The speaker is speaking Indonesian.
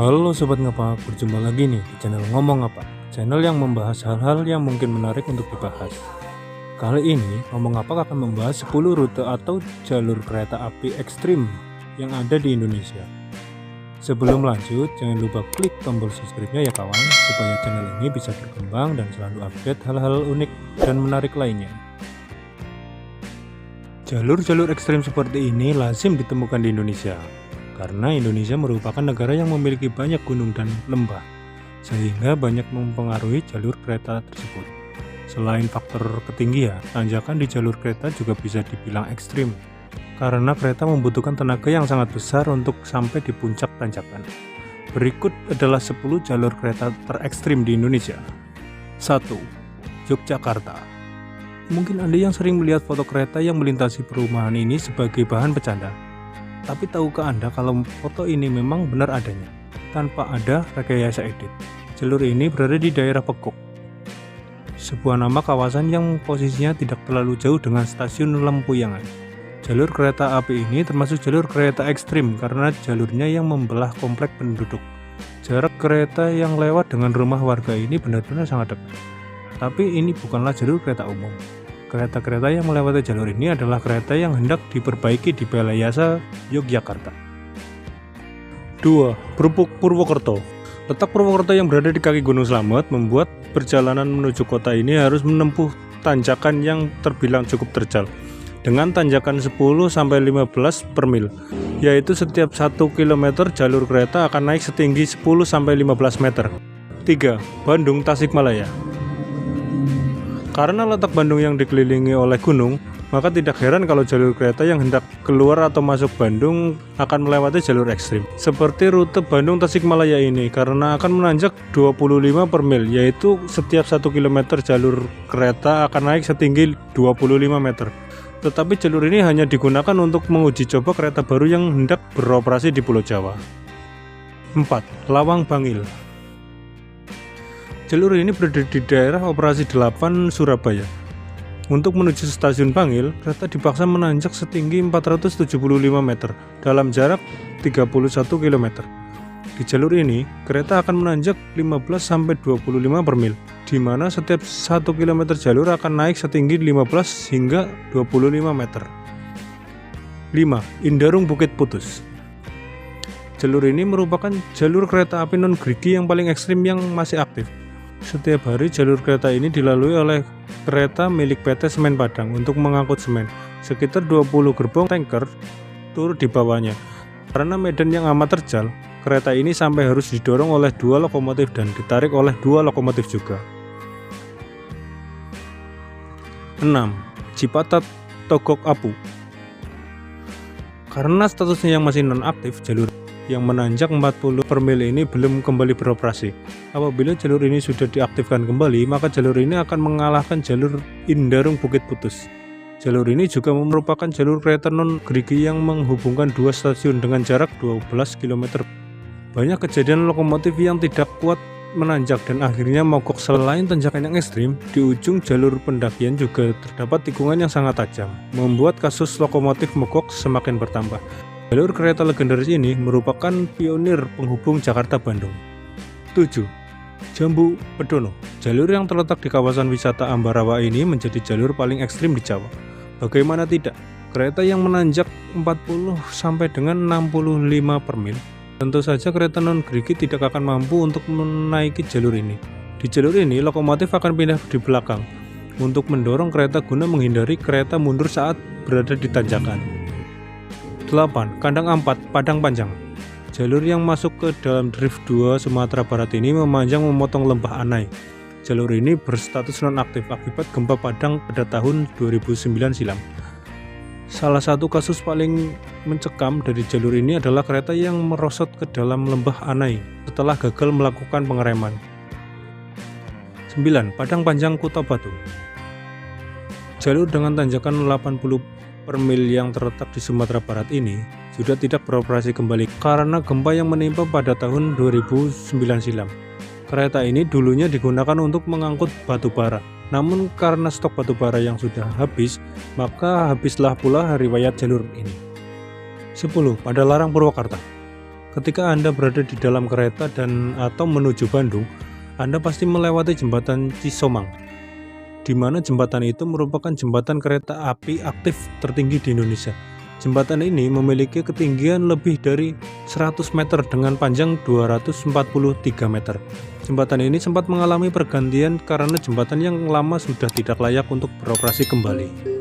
Halo Sobat Ngapak, berjumpa lagi nih di channel Ngomong Ngapak, channel yang membahas hal-hal yang mungkin menarik untuk dibahas. Kali ini Ngomong Ngapak akan membahas 10 rute atau jalur kereta api ekstrim yang ada di Indonesia. Sebelum lanjut, jangan lupa klik tombol subscribe-nya ya kawan, supaya channel ini bisa berkembang dan selalu update hal-hal unik dan menarik lainnya. Jalur-jalur ekstrim seperti ini lazim ditemukan di Indonesia, karena Indonesia merupakan negara yang memiliki banyak gunung dan lembah, sehingga banyak mempengaruhi jalur kereta tersebut. Selain faktor ketinggian, tanjakan di jalur kereta juga bisa dibilang ekstrim, karena kereta membutuhkan tenaga yang sangat besar untuk sampai di puncak tanjakan. Berikut adalah 10 jalur kereta terekstrim di Indonesia. 1. Yogyakarta. Mungkin Anda yang sering melihat foto kereta yang melintasi perumahan ini sebagai bahan bercanda. Tapi tahukah Anda kalau foto ini memang benar adanya, tanpa ada rekayasa edit? Jalur ini berada di daerah Pekok, sebuah nama kawasan yang posisinya tidak terlalu jauh dengan stasiun Lempuyangan. Jalur kereta api ini termasuk jalur kereta ekstrim karena jalurnya yang membelah komplek penduduk. Jarak kereta yang lewat dengan rumah warga ini benar-benar sangat dekat. Tapi ini bukanlah jalur kereta umum. Kereta-kereta yang melewati jalur ini adalah kereta yang hendak diperbaiki di Balai Yasa, Yogyakarta. 2. Purwokerto. Letak Purwokerto yang berada di kaki Gunung Slamet membuat perjalanan menuju kota ini harus menempuh tanjakan yang terbilang cukup terjal, dengan tanjakan 10-15 per mil, yaitu setiap 1 km jalur kereta akan naik setinggi 10-15 meter. 3. Bandung Tasikmalaya. Karena letak Bandung yang dikelilingi oleh gunung, maka tidak heran kalau jalur kereta yang hendak keluar atau masuk Bandung akan melewati jalur ekstrim. Seperti rute Bandung Tasikmalaya ini, karena akan menanjak 25 per mil, yaitu setiap 1 km jalur kereta akan naik setinggi 25 meter. Tetapi jalur ini hanya digunakan untuk menguji coba kereta baru yang hendak beroperasi di Pulau Jawa. 4. Lawang Bangil. Jalur ini berada di daerah operasi 8 Surabaya. Untuk menuju stasiun Bangil, kereta dipaksa menanjak setinggi 475 meter dalam jarak 31 km. Di jalur ini, kereta akan menanjak 15-25 per mil, di mana setiap 1 km jalur akan naik setinggi 15 hingga 25 meter. 5. Indarung Bukit Putus. Jalur ini merupakan jalur kereta api non-gerigi yang paling ekstrim yang masih aktif. Setiap hari jalur kereta ini dilalui oleh kereta milik PT Semen Padang untuk mengangkut semen. Sekitar 20 gerbong tanker turut di bawahnya. Karena medan yang amat terjal, kereta ini sampai harus didorong oleh 2 lokomotif dan ditarik oleh 2 lokomotif juga. 6. Cipatat Togok Apu. Karena statusnya yang masih nonaktif, jalur yang menanjak 40 per mil ini belum kembali beroperasi. Apabila jalur ini sudah diaktifkan kembali, maka jalur ini akan mengalahkan jalur Indarung Bukit Putus. Jalur ini juga merupakan jalur kereta non-gerigi yang menghubungkan 2 stasiun dengan jarak 12 km. Banyak kejadian lokomotif yang tidak kuat menanjak dan akhirnya mogok. Selain tanjakan yang ekstrim, di ujung jalur pendakian juga terdapat tikungan yang sangat tajam, membuat kasus lokomotif mogok semakin bertambah. Jalur kereta legendaris ini merupakan pionir penghubung Jakarta-Bandung. 7. Jambu Pedono. Jalur yang terletak di kawasan wisata Ambarawa ini menjadi jalur paling ekstrim di Jawa. Bagaimana tidak, kereta yang menanjak 40 sampai dengan 65 per mil. Tentu saja kereta non-gerigi tidak akan mampu untuk menaiki jalur ini. Di jalur ini, lokomotif akan pindah di belakang untuk mendorong kereta guna menghindari kereta mundur saat berada di tanjakan. 8. Kandang 4 Padang Panjang. Jalur yang masuk ke dalam Drift 2 Sumatera Barat ini memanjang memotong lembah Anai. Jalur ini berstatus nonaktif akibat gempa Padang pada tahun 2009 silam. Salah satu kasus paling mencekam dari jalur ini adalah kereta yang merosot ke dalam lembah Anai setelah gagal melakukan pengereman. 9. Padang Panjang Kuta Batu. Jalur dengan tanjakan 80 per mil yang terletak di Sumatera Barat ini sudah tidak beroperasi kembali karena gempa yang menimpa pada tahun 2009 silam. Kereta ini dulunya digunakan untuk mengangkut batu bara, namun karena stok batu bara yang sudah habis, maka habislah pula riwayat jalur ini. 10. Padalarang Purwakarta. Ketika Anda berada di dalam kereta dan atau menuju Bandung, Anda pasti melewati jembatan Cisomang, di mana jembatan itu merupakan jembatan kereta api aktif tertinggi di Indonesia. Jembatan ini memiliki ketinggian lebih dari 100 meter dengan panjang 243 meter. Jembatan ini sempat mengalami pergantian karena jembatan yang lama sudah tidak layak untuk beroperasi kembali.